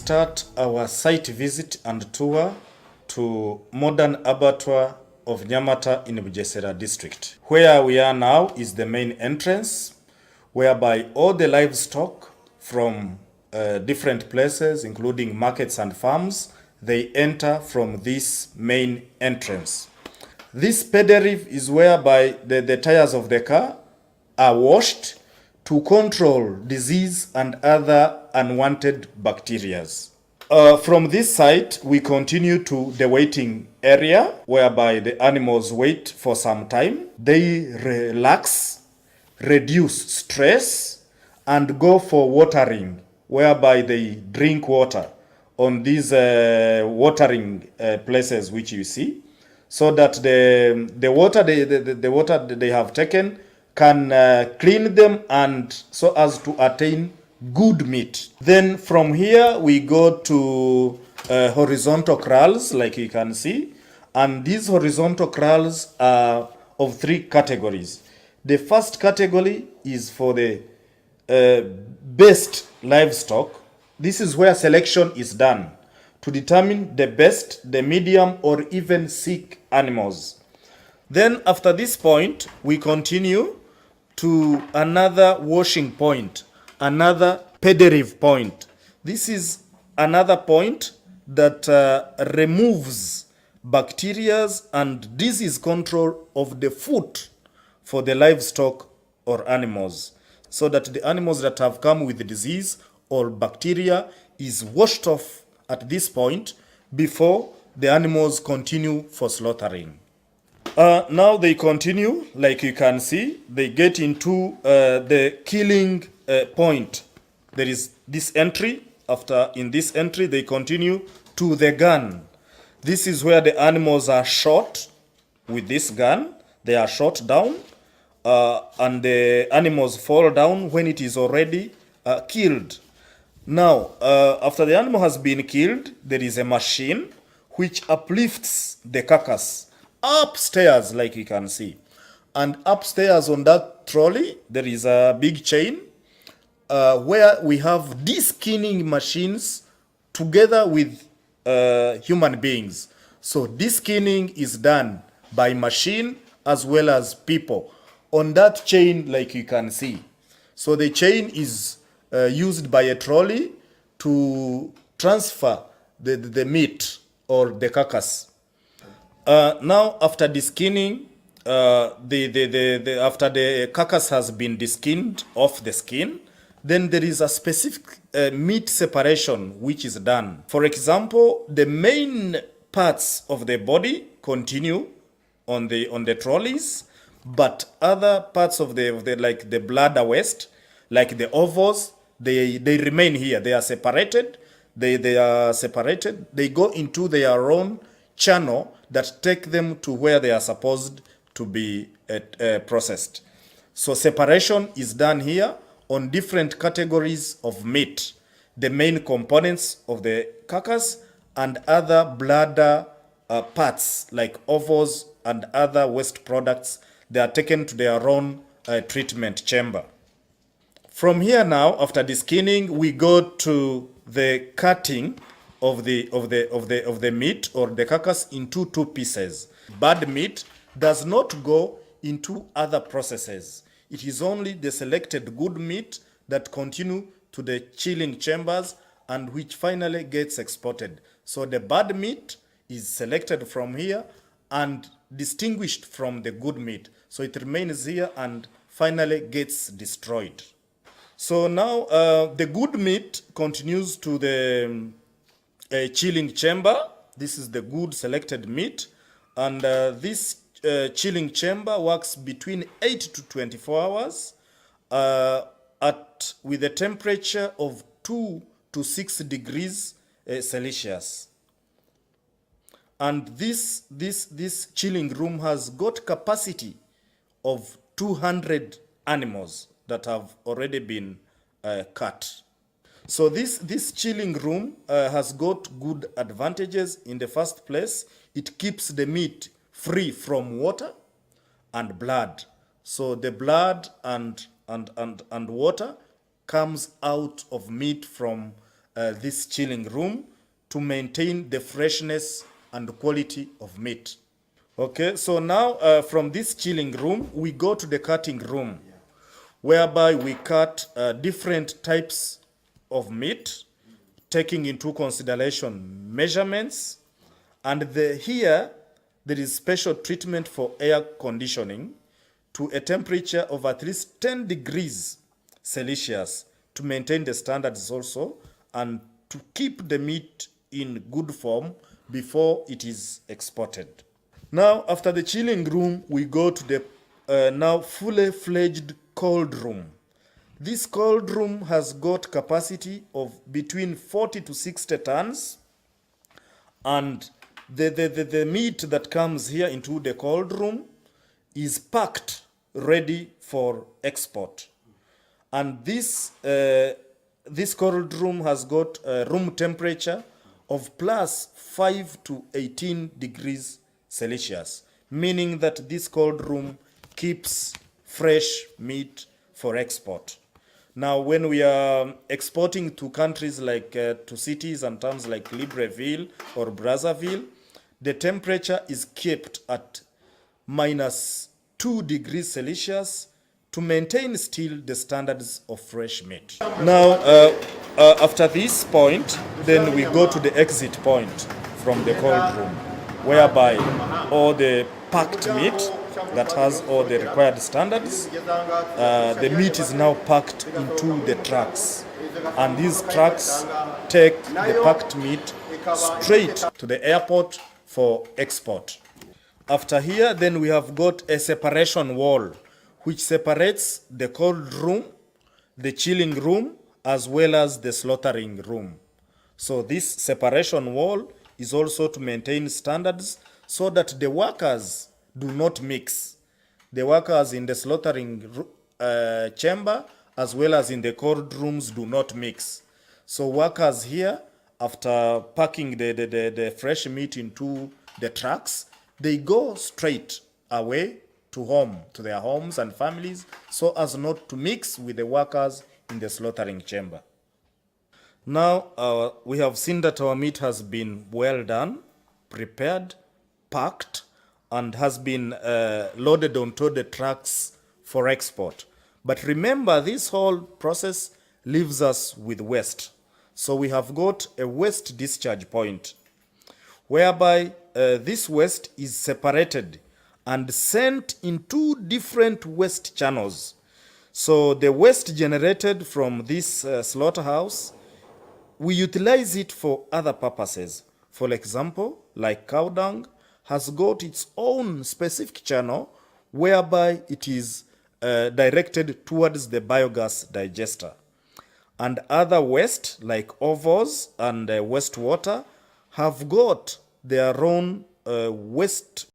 start our site visit and tour to modern abattoir of Nyamata in Bugesera district. Where we are now is the main entrance, whereby all the livestock from different places, including markets and farms, they enter from this main entrance. This pederive is whereby the tires of the car are washed to control disease and other unwanted bacteria. From this site, we continue to the waiting area, whereby the animals wait for some time. They relax, reduce stress, and go for watering, whereby they drink water on these watering places which you see, so that the water they have taken can clean them and so as to attain good meat. Then from here we go to horizontal kraals, like you can see, and these horizontal kraals are of three categories. The first category is for the best livestock. This is where selection is done to determine the best, the medium, or even sick animals. Then after this point, we continue to another washing point, another pederive point. This is another point that removes bacteria and disease control of the foot for the livestock or animals, so that the animals that have come with the disease or bacteria is washed off at this point before the animals continue for slaughtering. Now they continue, like you can see, they get into the killing point. There is this entry. After in this entry, they continue to the gun. This is where the animals are shot with this gun. They are shot down, and the animals fall down when it is already killed. Now, after the animal has been killed, there is a machine which uplifts the carcass upstairs, like you can see. And upstairs on that trolley, there is a big chain where we have deskinning machines together with human beings. So deskinning is done by machine as well as people on that chain, like you can see. So the chain is used by a trolley to transfer the meat or the carcass. Now, after deskinning, after the carcass has been deskinned off the skin, then there is a specific meat separation which is done. For example, the main parts of the body continue on the trolleys, but other parts of the like the bladder waste, like the ovaries, they remain here. They are separated. They are separated. They go into their own channel that take them to where they are supposed to be processed. So separation is done here on different categories of meat, the main components of the carcass and other bladder parts like ovaries and other waste products. They are taken to their own treatment chamber. From here now, after the skinning, we go to the cutting of the meat or the carcass into two pieces. Bad meat does not go into other processes. It is only the selected good meat that continue to the chilling chambers and which finally gets exported. So the bad meat is selected from here and distinguished from the good meat. So it remains here and finally gets destroyed. So now the good meat continues to the chilling chamber. This is the good selected meat, and this chilling chamber works between 8 to 24 hours with a temperature of 2 to 6 degrees Celsius. And this chilling room has got capacity of 200 animals that have already been cut. So this chilling room has got good advantages. In the first place, it keeps the meat free from water and blood. So the blood and water comes out of meat from this chilling room to maintain the freshness and quality of meat. Okay, so now from this chilling room, we go to the cutting room, whereby we cut different types of meat, taking into consideration measurements, and here there is special treatment for air conditioning to a temperature of at least 10 degrees Celsius to maintain the standards also and to keep the meat in good form before it is exported. Now, after the chilling room, we go to the now fully fledged cold room. This cold room has got capacity of between 40 to 60 tons, and the meat that comes here into the cold room is packed ready for export. And this cold room has got a room temperature of plus 5 to 18 degrees Celsius, meaning that this cold room keeps fresh meat for export. Now, when we are exporting to countries like, to cities and towns like Libreville or Brazzaville, the temperature is kept at minus 2 degrees Celsius to maintain still the standards of fresh meat. Now, after this point, then we go to the exit point from the cold room, whereby all the packed meat that has all the required standards, the meat is now packed into the trucks. And these trucks take the packed meat straight to the airport for export. After here, then we have got a separation wall, which separates the cold room, the chilling room, as well as the slaughtering room. So this separation wall is also to maintain standards so that the workers do not mix. The workers in the slaughtering chamber as well as in the cold rooms do not mix. So workers here, after packing the fresh meat into the trucks, they go straight away to home, to their homes and families, so as not to mix with the workers in the slaughtering chamber. Now, we have seen that our meat has been well done, prepared, packed, and has been loaded onto the trucks for export. But remember, this whole process leaves us with waste. So we have got a waste discharge point, whereby this waste is separated and sent in 2 different waste channels. So the waste generated from this slaughterhouse, we utilize it for other purposes. For example, like cow dung has got its own specific channel whereby it is directed towards the biogas digester. And other waste like ovals and wastewater have got their own waste